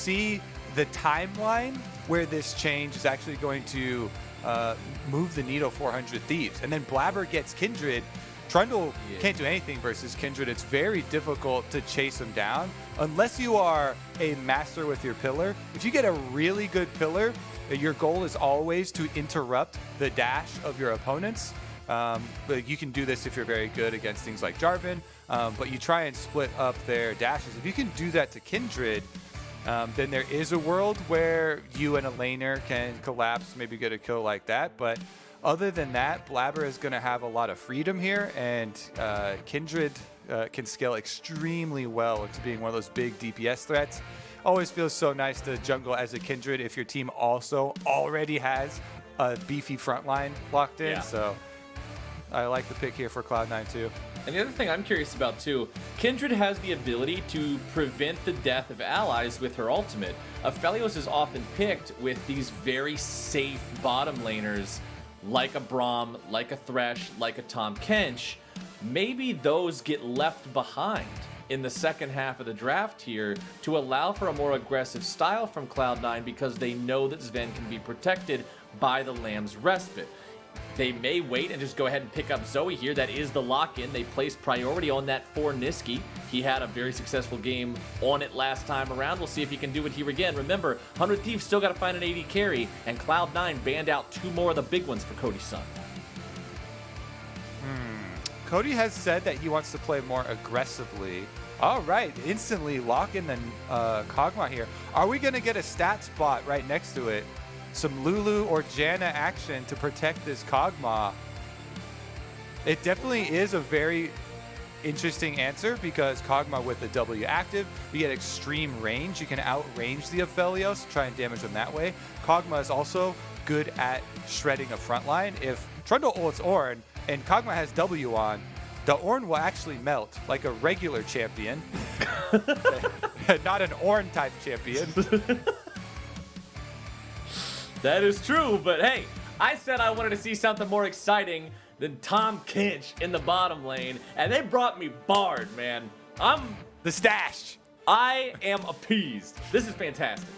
see the timeline where this change is actually going to move the needle for 100 Thieves. And then Blabber gets Kindred. Trundle can't do anything versus Kindred. It's very difficult to chase him down unless you are a master with your pillar. If you get a really good pillar, your goal is always to interrupt the dash of your opponents. But you can do this if you're very good against things like Jarvan, but you try and split up their dashes. If you can do that to Kindred, then there is a world where you and a laner can collapse, maybe get a kill like that. But other than that, Blabber is going to have a lot of freedom here, and Kindred can scale extremely well to being one of those big DPS threats. Always feels so nice to jungle as a Kindred if your team also already has a beefy frontline locked in. Yeah. So I like the pick here for Cloud9 too. And the other thing I'm curious about too, Kindred has the ability to prevent the death of allies with her ultimate. Aphelios is often picked with these very safe bottom laners like a Braum, like a Thresh, like a Tahm Kench. Maybe those get left behind in the second half of the draft here to allow for a more aggressive style from Cloud9 because they know that Zven can be protected by the Lamb's Respite. They may wait and just go ahead and pick up Zoe here. That is the lock-in. They placed priority on that for Niski. He had a very successful game on it last time around. We'll see if he can do it here again. Remember, 100 Thieves still got to find an AD carry, and Cloud9 banned out 2 more of the big ones for Cody's son. Cody has said that he wants to play more aggressively. All right, instantly lock in the Kog'Maw here. Are we going to get a stat spot right next to it? Some Lulu or Janna action to protect this Kog'Maw. It definitely is a very interesting answer because Kog'Maw with the W active, you get extreme range. You can outrange the Aphelios, try and damage them that way. Kog'Maw is also good at shredding a front line. If Trundle ults Ornn and Kog'Maw has W on, the Ornn will actually melt like a regular champion, not an Ornn type champion. That is true, but hey, I said I wanted to see something more exciting than Tahm Kench in the bottom lane, and they brought me Bard, man. I'm the stash. I am appeased. This is fantastic.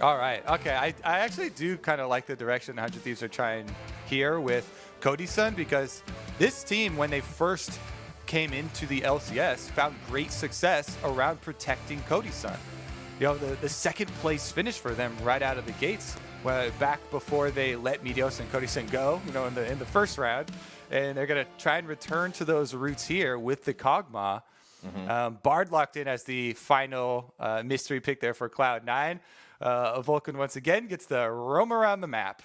All right, okay. I actually do kind of like the direction 100 Thieves are trying here with Cody's son, because this team, when they first came into the LCS, found great success around protecting Cody's son. You know, the second place finish for them right out of the gates, back before they let Meteos and Cody go, you know, in the first round, and they're gonna try and return to those roots here with the Kog'Maw. Bard locked in as the final mystery pick there for Cloud9. Vulcan once again gets to roam around the map.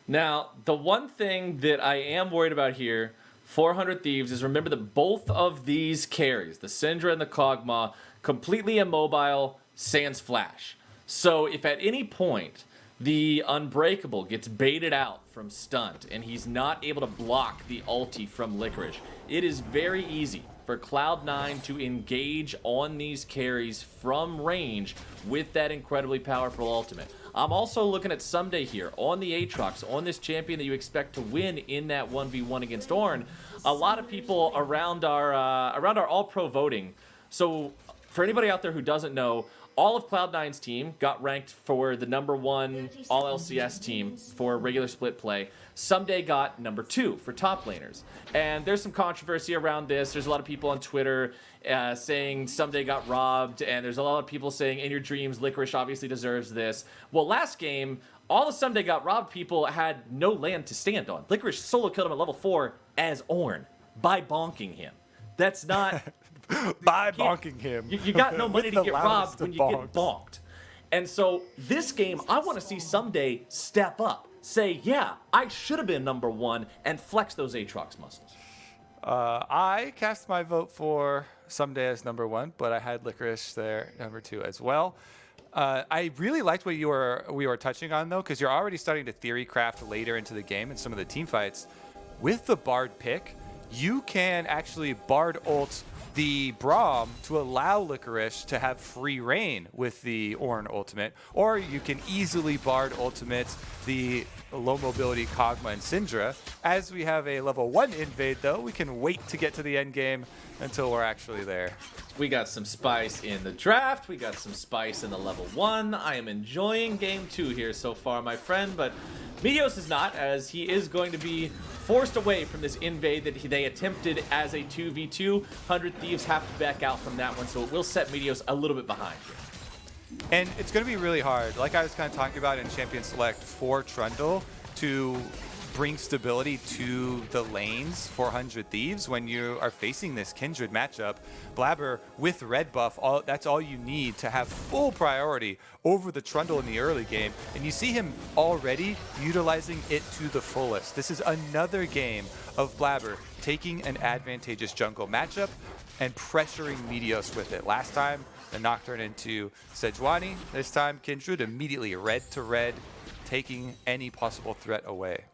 Now, the one thing that I am worried about here, 400 Thieves, is remember that both of these carries, the Syndra and the Kog'Maw, completely immobile, sans flash. So if at any point the Unbreakable gets baited out from stunt and he's not able to block the ulti from Licorice, it is very easy for Cloud9 to engage on these carries from range with that incredibly powerful ultimate. I'm also looking at Someday here on the Aatrox, on this champion that you expect to win in that 1v1 against Ornn. A lot of people around our all-pro voting. So for anybody out there who doesn't know, all of Cloud9's team got ranked for the #1 all LCS team for regular split play. Someday got #2 for top laners. And there's some controversy around this. There's a lot of people on Twitter saying Someday got robbed, and there's a lot of people saying in your dreams, Licorice obviously deserves this. Well, last game, all the Someday got robbed people had no land to stand on. Licorice solo killed him at level 4 as Ornn by bonking him. That's not... By bonking him. You got no money to get robbed when you get bonked. And so this game, I want to see Someday step up. Say, yeah, I should have been #1 and flex those Aatrox muscles. I cast my vote for Someday as #1, but I had Licorice there #2 as well. I really liked what we were touching on, though, because you're already starting to theory craft later into the game and some of the team fights. With the Bard pick, you can actually Bard ult the Braum to allow Licorice to have free reign with the Ornn ultimate, or you can easily Bard ultimate the low mobility Kog'Maw and Syndra. As we have a level 1 invade though, we can wait to get to the end game until we're actually there. We got some spice in the draft. We got some spice in the level 1. I am enjoying game 2 here so far, my friend, but Meteos is not, as he is going to be forced away from this invade that they attempted as a 2v2. 100 Thieves have to back out from that one, so it will set Meteos a little bit behind here. And it's going to be really hard, like I was kind of talking about in Champion Select, for Trundle to bring stability to the lanes for 100 Thieves when you are facing this Kindred matchup. Blabber with red buff, that's all you need to have full priority over the Trundle in the early game, and you see him already utilizing it to the fullest. This is another game of Blabber taking an advantageous jungle matchup and pressuring Meteos with it. Last time, the Nocturne into Sejuani. This time, Kindred immediately red to red, taking any possible threat away.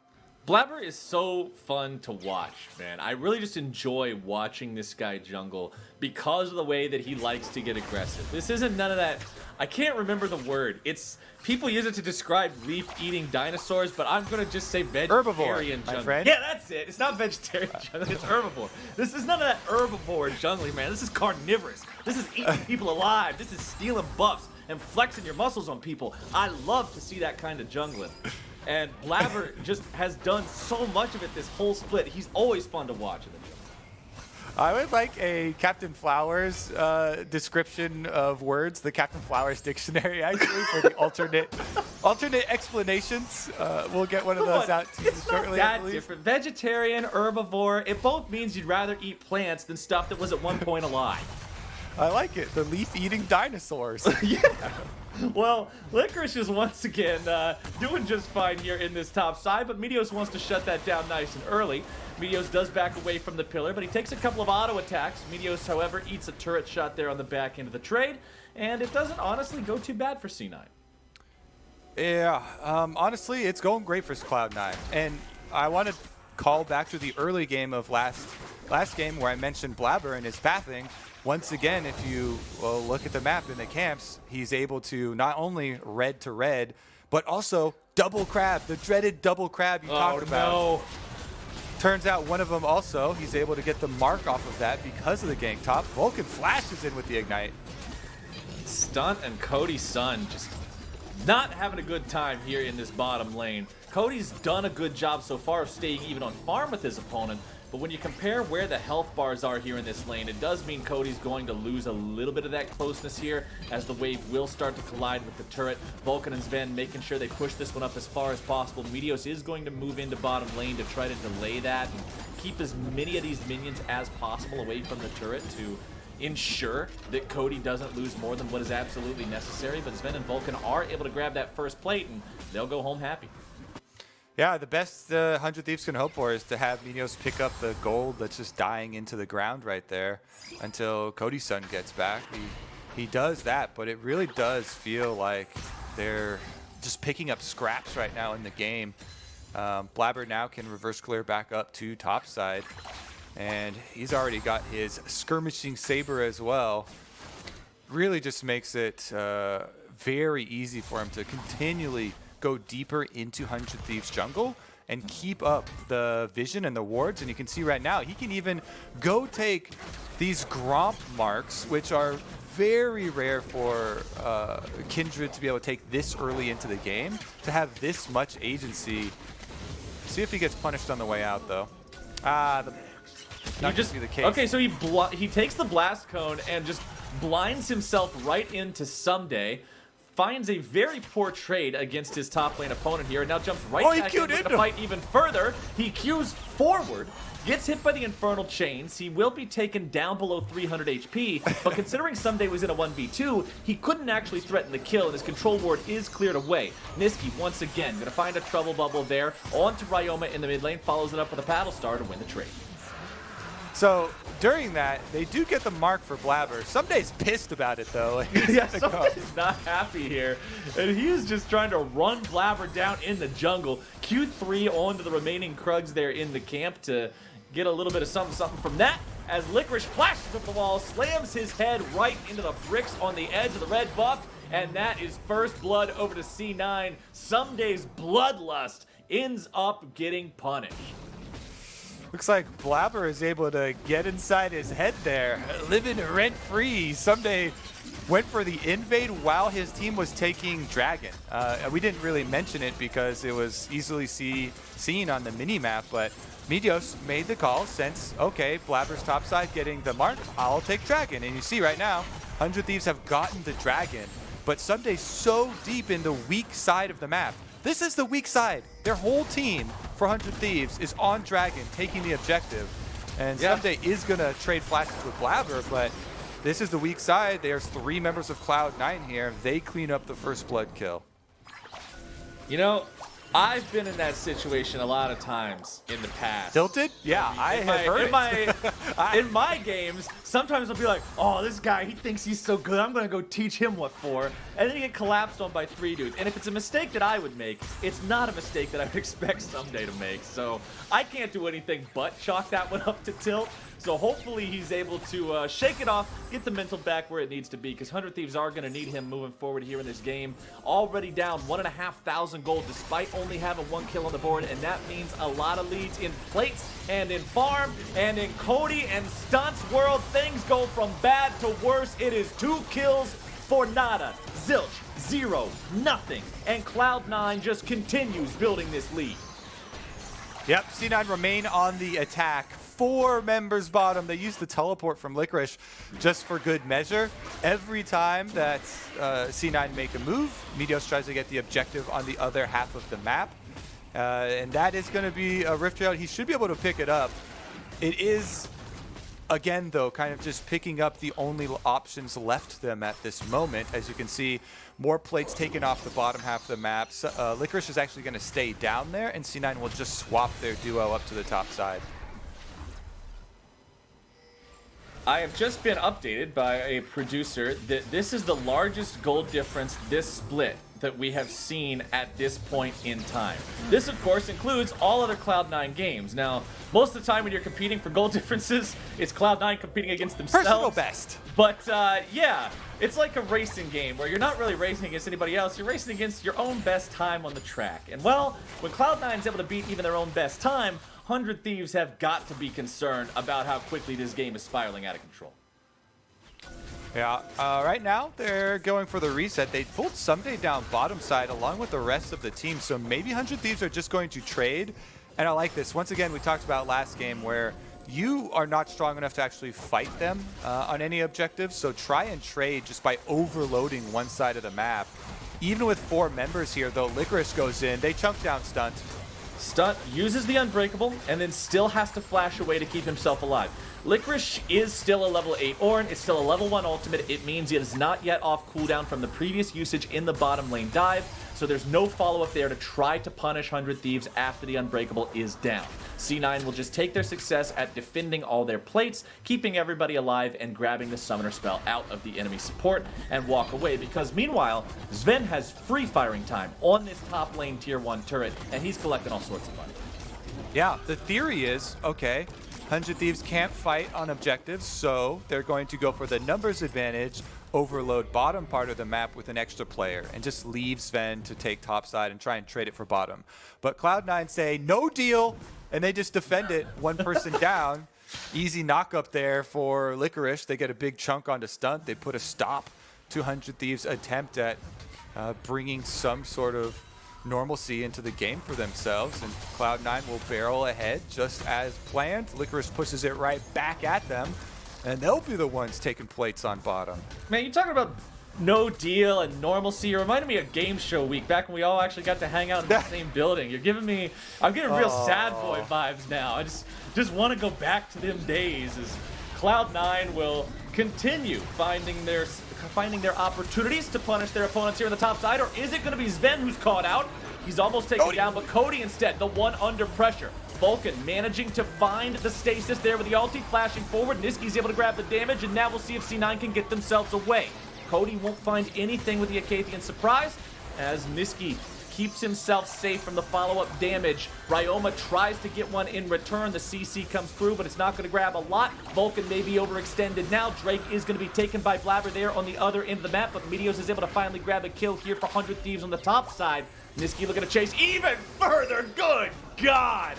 Blabber is so fun to watch, man. I really just enjoy watching this guy jungle because of the way that he likes to get aggressive. This isn't none of that. I can't remember the word. It's people use it to describe leaf-eating dinosaurs, but I'm gonna just say vegetarian herbivore, jungle. my friend. Yeah, that's it. It's not vegetarian jungle. It's herbivore. This is none of that herbivore jungling, man. This is carnivorous. This is eating people alive. This is stealing buffs and flexing your muscles on people. I love to see that kind of jungling. And Blabber just has done so much of it this whole split. He's always fun to watch in the jungle. I would like a Captain Flowers description of words, the Captain Flowers dictionary, actually, for the alternate explanations. We'll get one of those out to you shortly. It's not that different. Vegetarian, herbivore, it both means you'd rather eat plants than stuff that was at one point alive. I like it. The leaf-eating dinosaurs. Yeah. Well, Licorice is once again doing just fine here in this top side, but Meteos wants to shut that down nice and early. Meteos does back away from the pillar, but he takes a couple of auto attacks. Meteos, however, eats a turret shot there on the back end of the trade, and it doesn't honestly go too bad for C9. Yeah, honestly, it's going great for Cloud9. And I want to call back to the early game of last game where I mentioned Blabber and his pathing. Once again, if you look at the map in the camps, he's able to not only red to red, but also double crab, the dreaded double crab you talked about. No. Turns out one of them also, he's able to get the mark off of that because of the gank top. Vulcan flashes in with the ignite. Stunt and Cody's son just not having a good time here in this bottom lane. Cody's done a good job so far of staying even on farm with his opponent, but when you compare where the health bars are here in this lane, it does mean Cody's going to lose a little bit of that closeness here as the wave will start to collide with the turret. Vulcan and Sven making sure they push this one up as far as possible. Meteos is going to move into bottom lane to try to delay that and keep as many of these minions as possible away from the turret to ensure that Cody doesn't lose more than what is absolutely necessary. But Sven and Vulcan are able to grab that first plate and they'll go home happy. Yeah, the best 100 Thieves can hope for is to have Meteos pick up the gold that's just dying into the ground right there until Cody's son gets back. He does that, but it really does feel like they're just picking up scraps right now in the game. Blabber now can reverse clear back up to top side, and he's already got his skirmishing saber as well. Really just makes it very easy for him to continually go deeper into 100 Thieves jungle and keep up the vision and the wards. And you can see right now, he can even go take these Gromp marks, which are very rare for Kindred to be able to take this early into the game, to have this much agency. See if he gets punished on the way out, though. Not gonna be the case. Okay, so he takes the blast cone and just blinds himself right into Someday. Finds a very poor trade against his top lane opponent here, and now jumps right back in to fight even further. He Qs forward, gets hit by the Infernal Chains. He will be taken down below 300 HP, but considering Someday was in a 1v2, he couldn't actually threaten the kill, and his control ward is cleared away. Niski, once again, going to find a trouble bubble there. On to Ryoma in the mid lane, follows it up with a Paddle Star to win the trade. So during that, they do get the mark for Blabber. Someday's pissed about it, though. Yeah, Someday's not happy here. And he is just trying to run Blabber down in the jungle. Q3 onto the remaining Krugs there in the camp to get a little bit of something from that. as Licorice flashes up the wall, slams his head right into the bricks on the edge of the red buff, and that is first blood over to C9. Someday's bloodlust ends up getting punished. Looks like Blabber is able to get inside his head there, living rent-free. Someday went for the invade while his team was taking Dragon. We didn't really mention it because it was easily seen on the mini-map, but Meteos made the call since, okay, Blabber's topside getting the mark, I'll take Dragon. And you see right now, 100 Thieves have gotten the Dragon, but Someday's so deep in the weak side of the map. This is the weak side. Their whole team for 100 Thieves is on Dragon, taking the objective. And Someday is going to trade flashes with Blabber, but this is the weak side. There's 3 members of Cloud9 here. They clean up the first blood kill. You know, I've been in that situation a lot of times in the past. Tilted? Yeah, I have heard in my games, sometimes I'll be like, oh, this guy, he thinks he's so good, I'm going to go teach him what for. And then you get collapsed on by 3 dudes. And if it's a mistake that I would make, it's not a mistake that I would expect Someday to make. So I can't do anything but chalk that one up to tilt. So hopefully he's able to shake it off, get the mental back where it needs to be, because 100 Thieves are going to need him moving forward here in this game. Already down 1,500 gold despite only having 1 kill on the board, and that means a lot of leads in plates and in farm and in Cody and Stunts world. Things go from bad to worse. It is 2 kills for nada, zilch, 0, nothing, and Cloud9 just continues building this lead. Yep, C9 remain on the attack. 4 members bottom. They use the teleport from Licorice just for good measure. Every time that C9 make a move, Meteos tries to get the objective on the other half of the map. And that is going to be a Rift Trail. He should be able to pick it up. It is, again, though, kind of just picking up the only options left to them at this moment. As you can see, more plates taken off the bottom half of the map. So, Licorice is actually going to stay down there, and C9 will just swap their duo up to the top side. I have just been updated by a producer that this is the largest gold difference this split that we have seen at this point in time. This, of course, includes all other Cloud9 games. Now, most of the time when you're competing for gold differences, it's Cloud9 competing against themselves. Personal best. But, yeah, it's like a racing game where you're not really racing against anybody else. You're racing against your own best time on the track. And, well, when Cloud9's able to beat even their own best time, 100 Thieves have got to be concerned about how quickly this game is spiraling out of control. Yeah, right now they're going for the reset. They pulled Someday down bottom side along with the rest of the team, so maybe 100 Thieves are just going to trade. And I like this. Once again, we talked about last game where you are not strong enough to actually fight them on any objectives, so try and trade just by overloading one side of the map. Even with 4 members here, though, Licorice goes in. They chunk down Stunt. Stunt uses the Unbreakable and then still has to flash away to keep himself alive. Licorice is still a level 8 Ornn, it's still a level 1 ultimate. It means it is not yet off cooldown from the previous usage in the bottom lane dive, so there's no follow-up there to try to punish 100 Thieves after the Unbreakable is down. C9 will just take their success at defending all their plates, keeping everybody alive, and grabbing the Summoner spell out of the enemy support and walk away, because meanwhile, Sven has free firing time on this top lane tier 1 turret, and he's collecting all sorts of money. Yeah, the theory is, okay, 100 Thieves can't fight on objectives, so they're going to go for the numbers advantage, overload bottom part of the map with an extra player, and just leave Sven to take top side and try and trade it for bottom. But Cloud9 say, no deal, and they just defend it, 1 person down. Easy knock up there for Licorice. They get a big chunk onto Stunt. They put a stop to 100 Thieves' attempt at bringing some sort of normalcy into the game for themselves, and Cloud9 will barrel ahead just as planned. Licorice pushes it right back at them, and they'll be the ones taking plates on bottom. Man, you're talking about no deal and normalcy. You reminded me of Game Show Week, back when we all actually got to hang out in the same building. You're giving me, I'm getting real sad boy vibes now. I just want to go back to them days as Cloud9 will continue finding their opportunities to punish their opponents here on the top side, or is it going to be Sven who's caught out? He's almost taken down, but Cody instead, the one under pressure. Vulcan managing to find the stasis there with the ulti, flashing forward. Niski's able to grab the damage, and now we'll see if C9 can get themselves away. Cody won't find anything with the Acathian surprise, as Niski keeps himself safe from the follow-up damage. Ryoma tries to get one in return. The CC comes through, but it's not going to grab a lot. Vulcan may be overextended now. Drake is going to be taken by Blabber there on the other end of the map, but Meteos is able to finally grab a kill here for 100 Thieves on the top side. Niski looking to chase even further. Good God!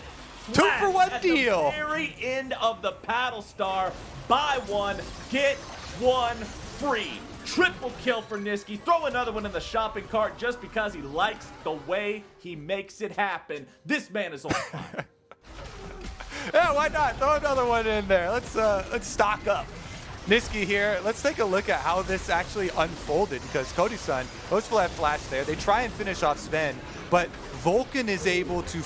2-for-1 at deal. The very end of the Paddle Star. Buy one, get one free. Triple kill for Niski. Throw another one in the shopping cart just because he likes the way he makes it happen. This man is on fire. Yeah, why not? Throw another one in there. Let's stock up. Niski here. Let's take a look at how this actually unfolded because Cody-san, most will have flash there. They try and finish off Sven, but Vulcan is able to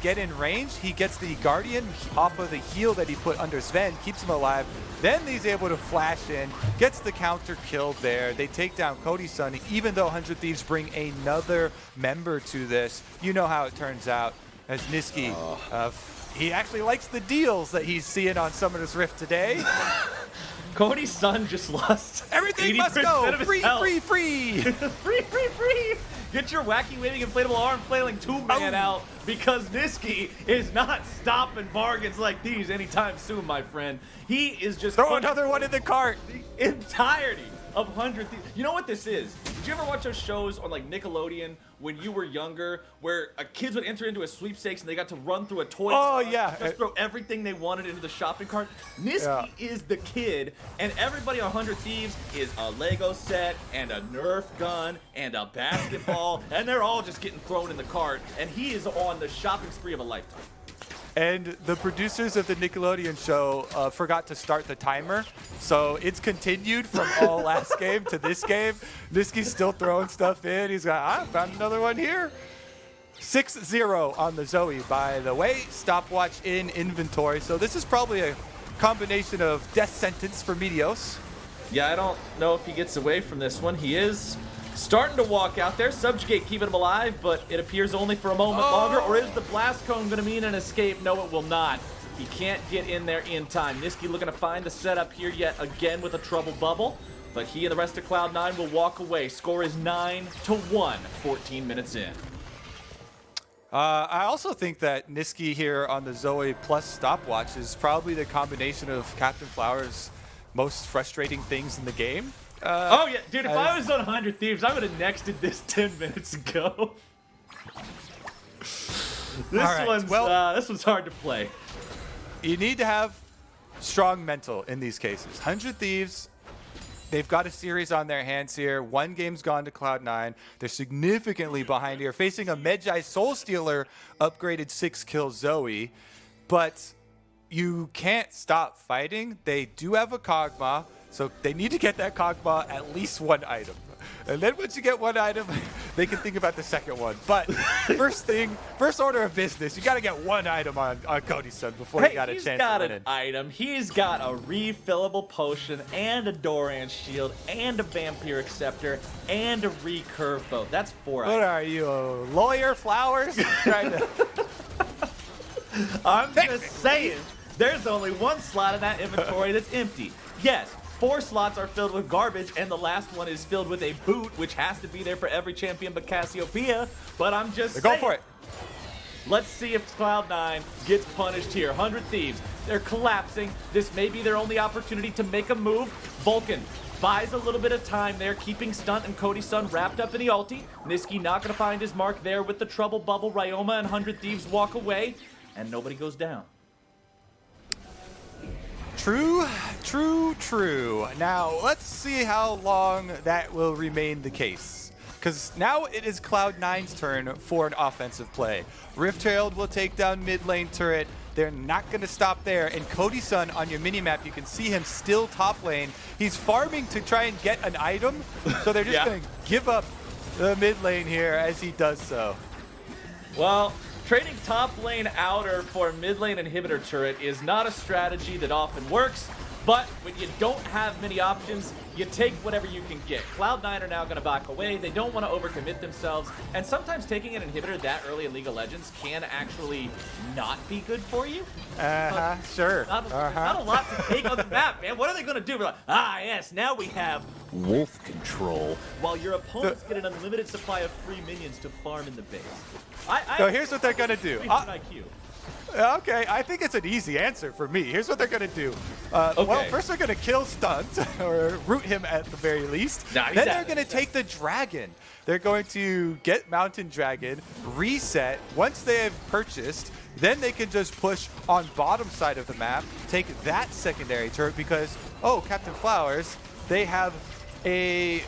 get in range. He gets the Guardian off of the heal that he put under Sven, keeps him alive. Then he's able to flash in, gets the counter killed there. They take down Cody-san, even though 100 Thieves bring another member to this. You know how it turns out as Niski, he actually likes the deals that he's seeing on Summoner's Rift today. Cody's son just lost. Everything must go. Free, health. free, free. free. Get your wacky waving inflatable arm flailing 2-man out because Niski is not stopping bargains like these anytime soon, my friend. He is just throw another one in the cart. The entirety of 100 Thieves. You know what this is? Did you ever watch those shows on like Nickelodeon when you were younger where kids would enter into a sweepstakes and they got to run through a toy Oh, store, yeah. just throw everything they wanted into the shopping cart? Niski is the kid, and everybody on 100 Thieves is a Lego set and a Nerf gun and a basketball, and they're all just getting thrown in the cart, and he is on the shopping spree of a lifetime. And the producers of the Nickelodeon show forgot to start the timer, so it's continued from all last game to this game. Niski's still throwing stuff in. He's got, I found another one here. 6-0 on the Zoe, by the way. Stopwatch in inventory. So this is probably a combination of death sentence for Meteos. Yeah, I don't know if he gets away from this one. He is starting to walk out there. Subjugate keeping him alive, but it appears only for a moment longer. Or is the blast cone going to mean an escape? No, it will not. He can't get in there in time. Niski looking to find the setup here yet again with a trouble bubble. But he and the rest of Cloud9 will walk away. Score is 9-1, 14 minutes in. I also think that Niski here on the Zoe plus stopwatch is probably the combination of Captain Flower's most frustrating things in the game. Oh yeah, dude, if I was on 100 Thieves, I would have nexted this 10 minutes ago. This one's hard to play. You need to have strong mental in these cases. 100 Thieves, they've got a series on their hands here. One game's gone to Cloud9. They're significantly behind here, facing a Medjai Soulstealer upgraded 6-kill Zoe. But you can't stop fighting. They do have a Kog'Maw, so they need to get that Kog'Maw at least one item. And then once you get one item, they can think about the second one. But first order of business, you got to get one item on Cody-san before you got a chance to win it. He's got an item. He's got a refillable potion and a Doran shield and a Vampiric Scepter and a recurve bow. That's 4 items. What are you, a lawyer, Flowers? I'm just saying, there's only one slot in that inventory that's empty. Yes, 4 slots are filled with garbage, and the last one is filled with a boot, which has to be there for every champion but Cassiopeia. But I'm just saying. Go for it. Let's see if Cloud9 gets punished here. 100 Thieves, they're collapsing. This may be their only opportunity to make a move. Vulcan buys a little bit of time there, keeping Stunt and Cody-san wrapped up in the ulti. Niski not going to find his mark there with the trouble bubble. Ryoma and 100 Thieves walk away, and nobody goes down. True. Now, let's see how long that will remain the case. Because now it is Cloud9's turn for an offensive play. Rift Herald will take down mid lane turret. They're not going to stop there. And Cody-san on your minimap, you can see him still top lane. He's farming to try and get an item. So they're just going to give up the mid lane here as he does so. Well, trading top lane outer for mid lane inhibitor turret is not a strategy that often works, But when you don't have many options, you take whatever you can get. Cloud9 are now going to back away. They don't want to overcommit themselves. And sometimes taking an inhibitor that early in League of Legends can actually not be good for you. Sure. Not a lot to take on the map, man. What are they going to do? We're like, yes, now we have wolf control, while your opponents get an unlimited supply of free minions to farm in the base. So here's what they're going to do. IQ. Okay, I think it's an easy answer for me. Here's what they're going to do. Well, first they're going to kill Stunt, or root him at the very least. Then they're going to take the Dragon. They're going to get Mountain Dragon, reset. Once they have purchased, then they can just push on bottom side of the map, take that secondary turret because, Captain Flowers, they have a,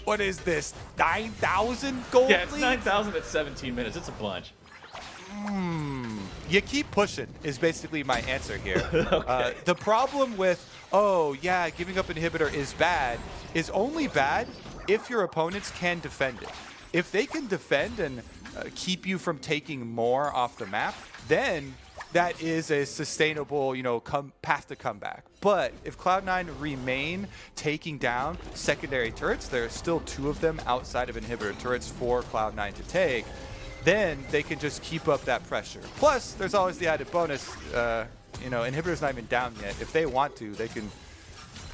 what is this, 9,000 gold Yeah, it's lead? 9,000 at 17 minutes. It's a bunch. You keep pushing is basically my answer here. Okay. The problem with, giving up inhibitor is only bad if your opponents can defend it. If they can defend and keep you from taking more off the map, then that is a sustainable, path to comeback. But if Cloud9 remain taking down secondary turrets, there are still 2 of them outside of inhibitor turrets for Cloud9 to take, then they can just keep up that pressure. Plus, there's always the added bonus, inhibitor's not even down yet. If they want to, they can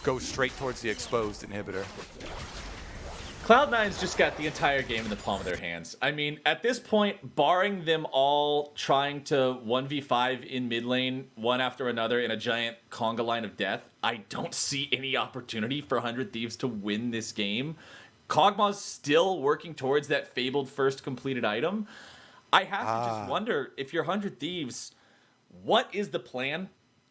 go straight towards the exposed inhibitor. Cloud9's just got the entire game in the palm of their hands. I mean, at this point, barring them all trying to 1v5 in mid lane, one after another in a giant conga line of death, I don't see any opportunity for 100 Thieves to win this game. Kog'Maw's still working towards that fabled first completed item. I have to just wonder, if you're 100 Thieves, what is the plan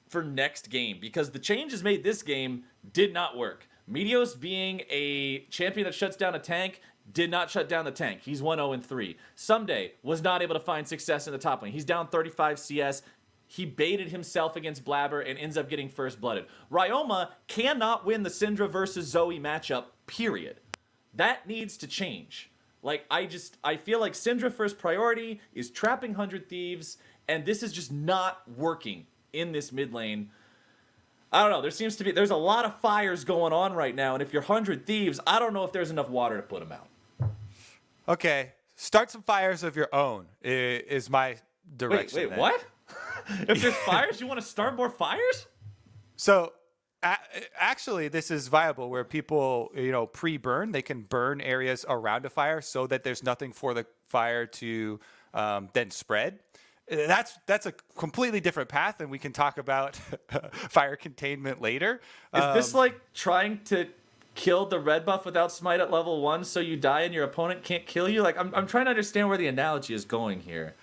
for next game? Because the changes made this game did not work. Meteos being a champion that shuts down a tank did not shut down the tank. He's 1-0-3. Someday was not able to find success in the top lane. He's down 35 CS. He baited himself against Blabber and ends up getting first blooded. Ryoma cannot win the Syndra versus Zoe matchup, period. That needs to change. Like, I feel like Syndra first priority is trapping 100 Thieves, and this is just not working in this mid lane. I don't know. There's a lot of fires going on right now, and if you're 100 Thieves, I don't know if there's enough water to put them out. Okay, start some fires of your own is my direction. Wait, what? If there's fires, you want to start more fires? So, actually, this is viable where people, pre-burn. They can burn areas around a fire so that there's nothing for the fire to then spread. That's a completely different path, and we can talk about fire containment later. Is this like trying to kill the red buff without smite at level 1 so you die and your opponent can't kill you? Like, I'm trying to understand where the analogy is going here.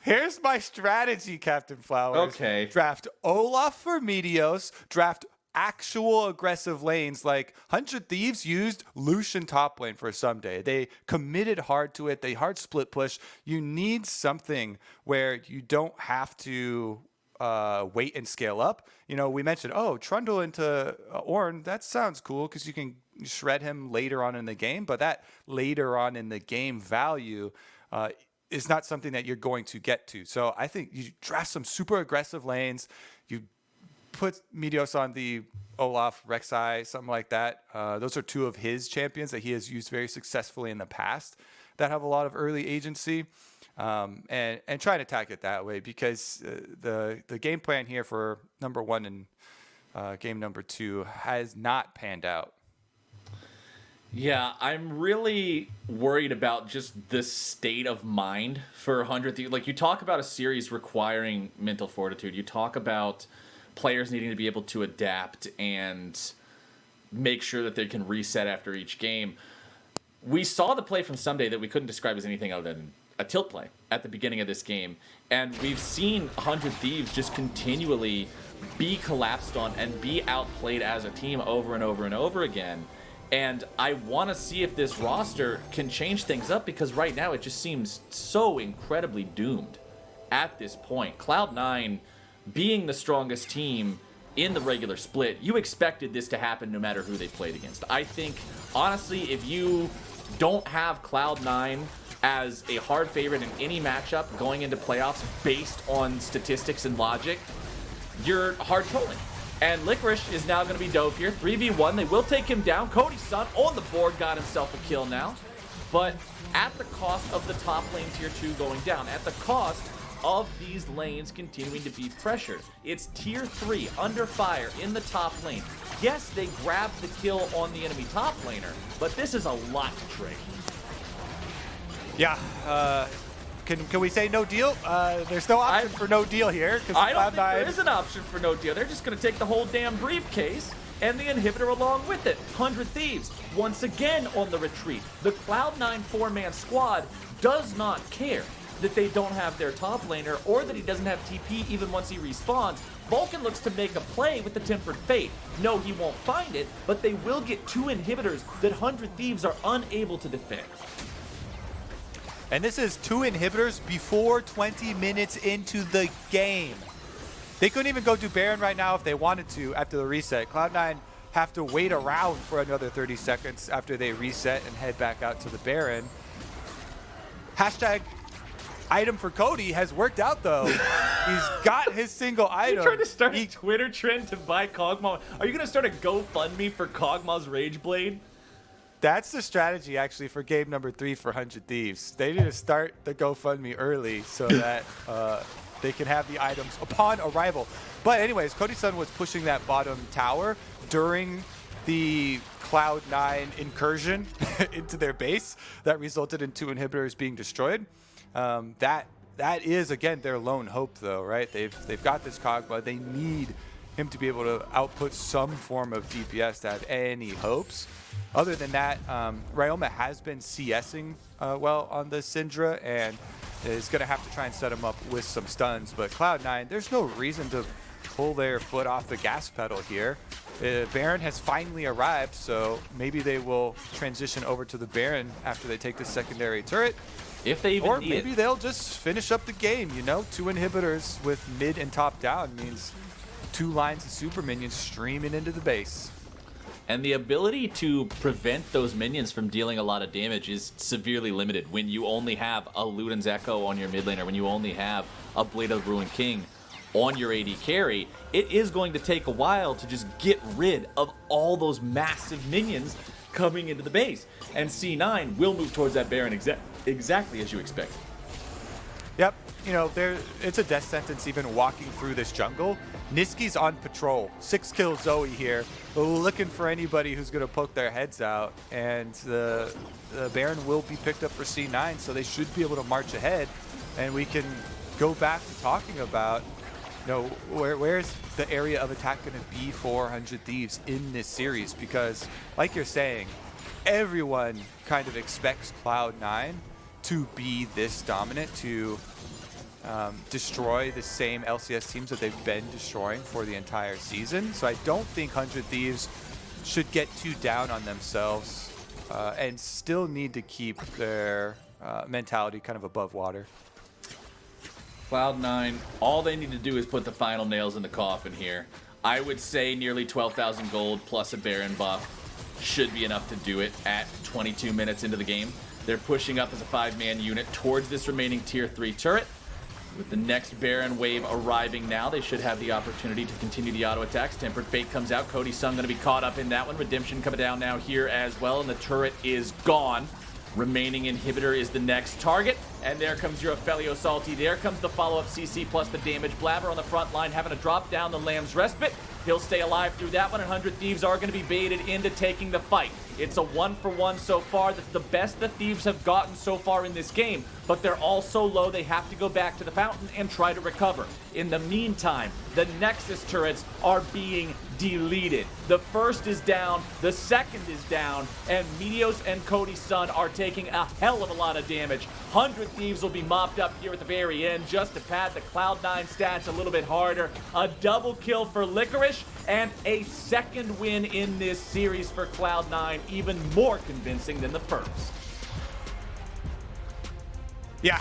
Here's my strategy, Captain Flowers. Okay. Draft Olaf for Meteos, draft actual aggressive lanes like 100 Thieves used Lucian top lane for someday. They committed hard to it. They hard split push. You need something where you don't have to wait and scale up. We mentioned, Trundle into Ornn. That sounds cool because you can shred him later on in the game, but that later on in the game value is not something that you're going to get to. So I think you draft some super aggressive lanes. You put Meteos on the Olaf, Rek'Sai, something like that. Those are 2 of his champions that he has used very successfully in the past that have a lot of early agency. And try and attack it that way because the game plan here for number 1 and game number 2 has not panned out. Yeah, I'm really worried about just the state of mind for 100 Thieves. Like, you talk about a series requiring mental fortitude. You talk about players needing to be able to adapt and make sure that they can reset after each game. We saw the play from Someday that we couldn't describe as anything other than a tilt play at the beginning of this game. And we've seen 100 Thieves just continually be collapsed on and be outplayed as a team over and over and over again. And I want to see if this roster can change things up because right now it just seems so incredibly doomed at this point. Cloud9 being the strongest team in the regular split, you expected this to happen no matter who they played against. I think, honestly, if you don't have Cloud9 as a hard favorite in any matchup going into playoffs based on statistics and logic, you're hard trolling. And Licorice is now going to be dove here. 3v1. They will take him down. Cody's son on the board got himself a kill now. But at the cost of the top lane tier 2 going down. At the cost of these lanes continuing to be pressured. It's tier 3 under fire in the top lane. Yes, they grabbed the kill on the enemy top laner, but this is a lot to trade. Yeah. Can we say no deal? There's no option for no deal here. I don't think there is an option for no deal. They're just going to take the whole damn briefcase and the inhibitor along with it. 100 Thieves, once again on the retreat. The Cloud9 4-man squad does not care that they don't have their top laner or that he doesn't have TP even once he respawns. Vulcan looks to make a play with the Tempered Fate. No, he won't find it, but they will get 2 inhibitors that 100 Thieves are unable to defend. And this is 2 inhibitors before 20 minutes into the game. They couldn't even go do Baron right now if they wanted to after the reset. Cloud9 have to wait around for another 30 seconds after they reset and head back out to the Baron. Hashtag item for Cody has worked out though. He's got his single item. You're trying to start a Twitter trend to buy Kog'Maw. Are you going to start a GoFundMe for Kog'Maw's Rage Blade? That's the strategy, actually, for game number 3 for 100 Thieves. They need to start the GoFundMe early so that they can have the items upon arrival. But anyways, Cody's son was pushing that bottom tower during the Cloud9 incursion into their base that resulted in 2 inhibitors being destroyed. That is, again, their lone hope, though, right? They've got this Kog'Maw. They need him to be able to output some form of DPS to have any hopes. Other than that, Ryoma has been CSing well on the Syndra and is going to have to try and set him up with some stuns. But Cloud9, there's no reason to pull their foot off the gas pedal here. Baron has finally arrived, so maybe they will transition over to the Baron after they take the secondary turret. If they even or maybe they'll just finish up the game, you know? 2 inhibitors with mid and top down means 2 lines of super minions streaming into the base. And the ability to prevent those minions from dealing a lot of damage is severely limited when you only have a Luden's Echo on your mid laner, when you only have a Blade of the Ruined King on your AD carry. It is going to take a while to just get rid of all those massive minions coming into the base. And C9 will move towards that Baron exactly as you expect. Yep, you know, it's a death sentence even walking through this jungle. Niski's on patrol. 6 kill Zoe here, looking for anybody who's going to poke their heads out. And the Baron will be picked up for C9, so they should be able to march ahead. And we can go back to talking about, you know, where's the area of attack going to be for 100 Thieves in this series? Because, like you're saying, everyone kind of expects Cloud9 to be this dominant, to destroy the same LCS teams that they've been destroying for the entire season. So I don't think 100 Thieves should get too down on themselves and still need to keep their mentality kind of above water. Cloud9, all they need to do is put the final nails in the coffin here. I would say nearly 12,000 gold plus a Baron buff should be enough to do it at 22 minutes into the game. They're pushing up as a 5-man unit towards this remaining tier 3 turret. With the next Baron wave arriving now, they should have the opportunity to continue the auto attacks. Tempered Fate comes out. Cody's son going to be caught up in that one. Redemption coming down now here as well, and the turret is gone. Remaining inhibitor is the next target, and there comes your Ophelio Salty. There comes the follow-up CC plus the damage. Blabber on the front line having to drop down the Lamb's Respite. He'll stay alive through that one, and 100 Thieves are going to be baited into taking the fight. It's a 1-for-1 so far. That's the best the Thieves have gotten so far in this game, but they're all so low they have to go back to the fountain and try to recover. In the meantime, the Nexus turrets are being deleted. The first is down, the second is down, and Meteos and Cody's son are taking a hell of a lot of damage. 100 Thieves will be mopped up here at the very end just to pad the Cloud9 stats a little bit harder. A double kill for Licorice and a second win in this series for Cloud9, even more convincing than the first. Yeah,